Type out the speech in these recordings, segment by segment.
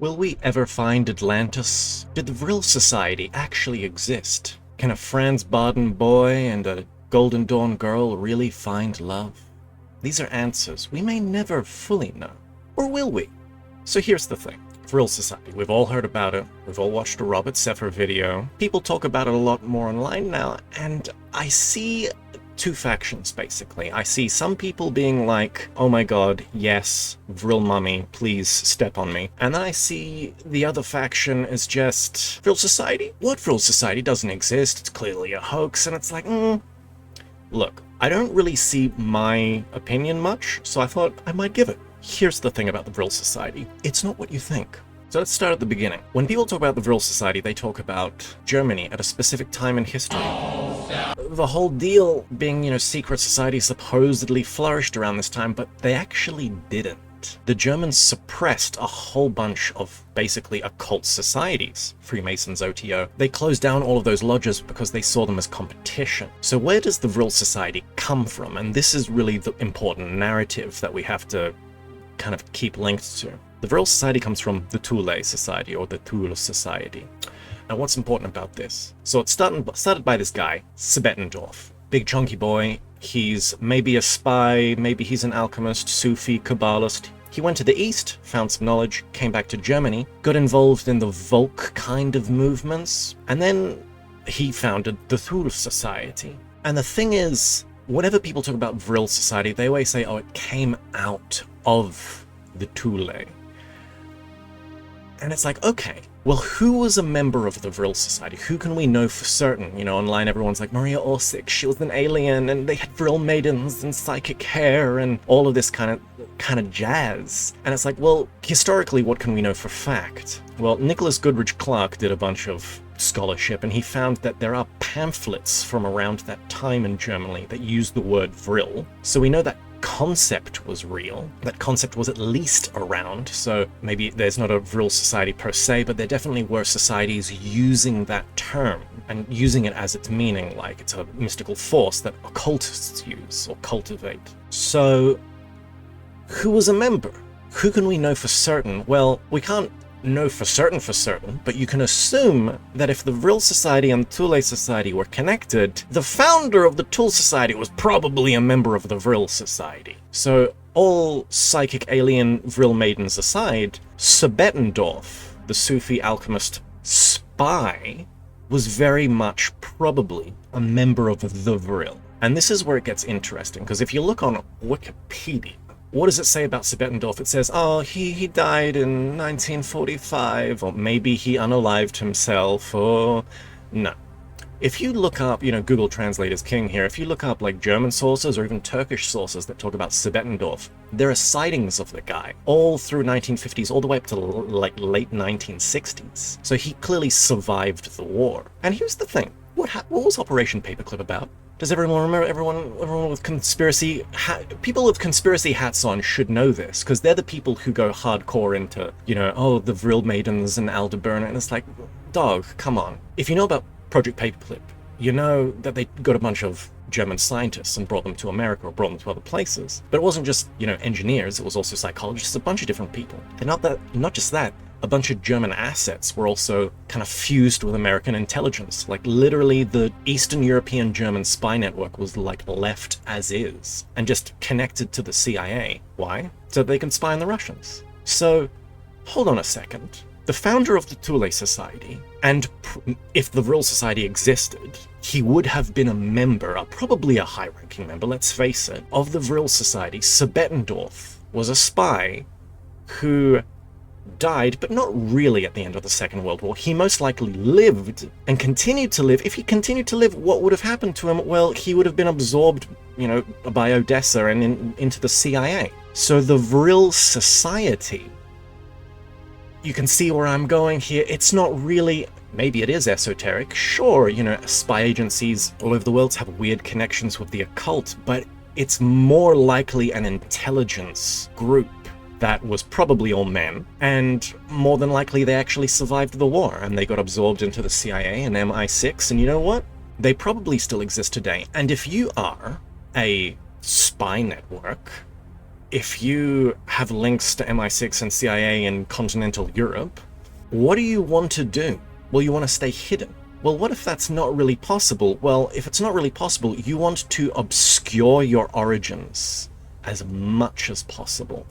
Will we ever find Atlantis? Did the Vril Society actually exist? Can a Franz Baden boy and a Golden Dawn girl really find love? These are answers we may never fully know. Or will we? So here's the thing. Vril Society. We've all heard about it. We've all watched a Robert Sefer video. People talk about it a lot more online now, and I see two factions, basically. I see some people being like, oh my god, yes, Vril mummy, please step on me. And then I see the other faction is just, Vril Society? What Vril Society? Doesn't exist. It's clearly a hoax. And it's like, Look, I don't really see my opinion much, so I thought I might give it. Here's the thing about the Vril Society. It's not what you think. So let's start at the beginning. When people talk about the Vril Society, they talk about Germany at a specific time in history. The whole deal being, secret societies supposedly flourished around this time, but they actually didn't. The Germans suppressed a whole bunch of basically occult societies, Freemasons, OTO. They closed down all of those lodges because they saw them as competition. So where does the Vril Society come from? And this is really the important narrative that we have to kind of keep linked to. The Vril Society comes from the Thule Society, or the Thule Society. Now, what's important about this? So it started by this guy, Sebetendorf. Big chunky boy. He's maybe a spy, maybe he's an alchemist, Sufi, Kabbalist. He went to the East, found some knowledge, came back to Germany, got involved in the Volk kind of movements, and then he founded the Thule Society. And the thing is, whenever people talk about Vril Society, they always say, oh, it came out of the Thule. And it's like, okay, well, who was a member of the Vril Society? Who can we know for certain? Online everyone's like, Maria Orsic, she was an alien, and they had Vril maidens and psychic hair and all of this kind of jazz. And it's like, well, historically, what can we know for fact? Well, Nicholas Goodrich Clark did a bunch of scholarship, and he found that there are pamphlets from around that time in Germany that use the word Vril. So we know that concept was real. That concept was at least around, so maybe there's not a Vril Society per se, but there definitely were societies using that term and using it as its meaning, like it's a mystical force that occultists use or cultivate. So who was a member? Who can we know for certain? Well, we can't know for certain, but you can assume that if the Vril Society and the Thule Society were connected, the founder of the Thule Society was probably a member of the Vril Society. So all psychic alien Vril maidens aside, Sebetendorf, the Sufi alchemist spy, was very much probably a member of the Vril. And this is where it gets interesting, because if you look on Wikipedia, what does it say about Sebetendorf? It says, oh, he died in 1945, or maybe he unalived himself, or... No. If you look up, Google Translate is king here, if you look up like German sources or even Turkish sources that talk about Sebetendorf, there are sightings of the guy all through 1950s, all the way up to like late 1960s. So he clearly survived the war. And here's the thing, what was Operation Paperclip about? Does everyone remember? Everyone with conspiracy people with conspiracy hats on should know this, because they're the people who go hardcore into, the Vril maidens and Aldebaran, and it's like, dog, come on. If you know about Project Paperclip, you know that they got a bunch of German scientists and brought them to America or brought them to other places. But it wasn't just, engineers, it was also psychologists, a bunch of different people. And not just that, a bunch of German assets were also kind of fused with American intelligence. Like literally the Eastern European German spy network was like left as is and just connected to the CIA. Why? So they can spy on the Russians. So hold on a second. The founder of the Thule Society, and if the Vril Society existed, he would have been a member, probably a high-ranking member, let's face it, of the Vril Society. Sebetendorf was a spy who died, but not really at the end of the Second World War. He most likely lived and continued to live. If he continued to live, what would have happened to him? Well, he would have been absorbed, by Odessa and into the CIA. So the Vril Society, you can see where I'm going here. It's not really, maybe it is esoteric. Sure, spy agencies all over the world have weird connections with the occult, but it's more likely an intelligence group that was probably all men, and more than likely they actually survived the war, and they got absorbed into the CIA and MI6, and you know what? They probably still exist today. And if you are a spy network, if you have links to MI6 and CIA in continental Europe, what do you want to do? Well, you want to stay hidden. Well, what if that's not really possible? Well, if it's not really possible, you want to obscure your origins as much as possible.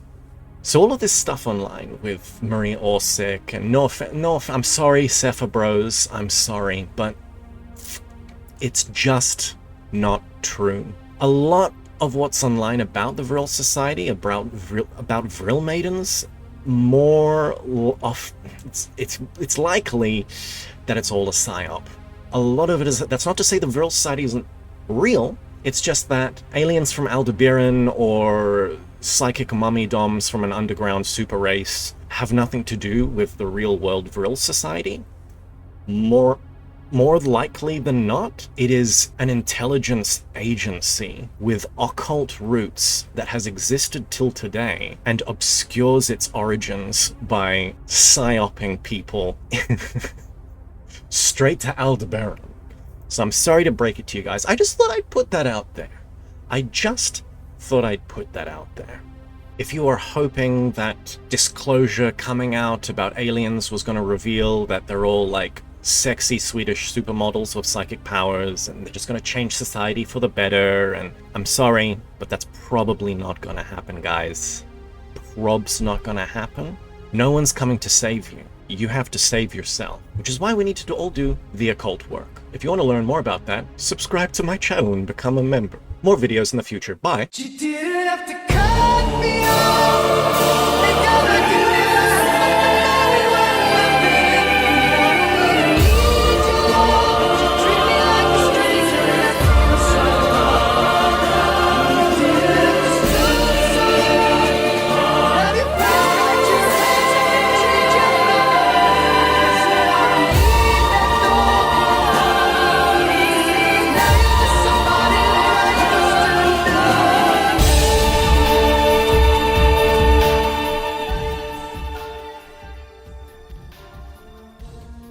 So all of this stuff online with Maria Orsic, and I'm sorry, Cepha Bros, I'm sorry, but it's just not true. A lot of what's online about the Vril Society, about Vril maidens, it's likely that it's all a psyop. A lot of it is. That's not to say the Vril Society isn't real. It's just that aliens from Aldebaran or psychic mummy doms from an underground super race have nothing to do with the real-world Vril Society. More likely than not, it is an intelligence agency with occult roots that has existed till today and obscures its origins by psyoping people straight to Aldebaran. So I'm sorry to break it to you guys. I just thought I'd put that out there. If you are hoping that disclosure coming out about aliens was going to reveal that they're all like sexy Swedish supermodels with psychic powers and they're just going to change society for the better, and I'm sorry, but that's probably not going to happen, guys. Prob's not going to happen. No one's coming to save you. You have to save yourself, which is why we need to all do the occult work. If you want to learn more about that, subscribe to my channel and become a member. More videos in the future. Bye.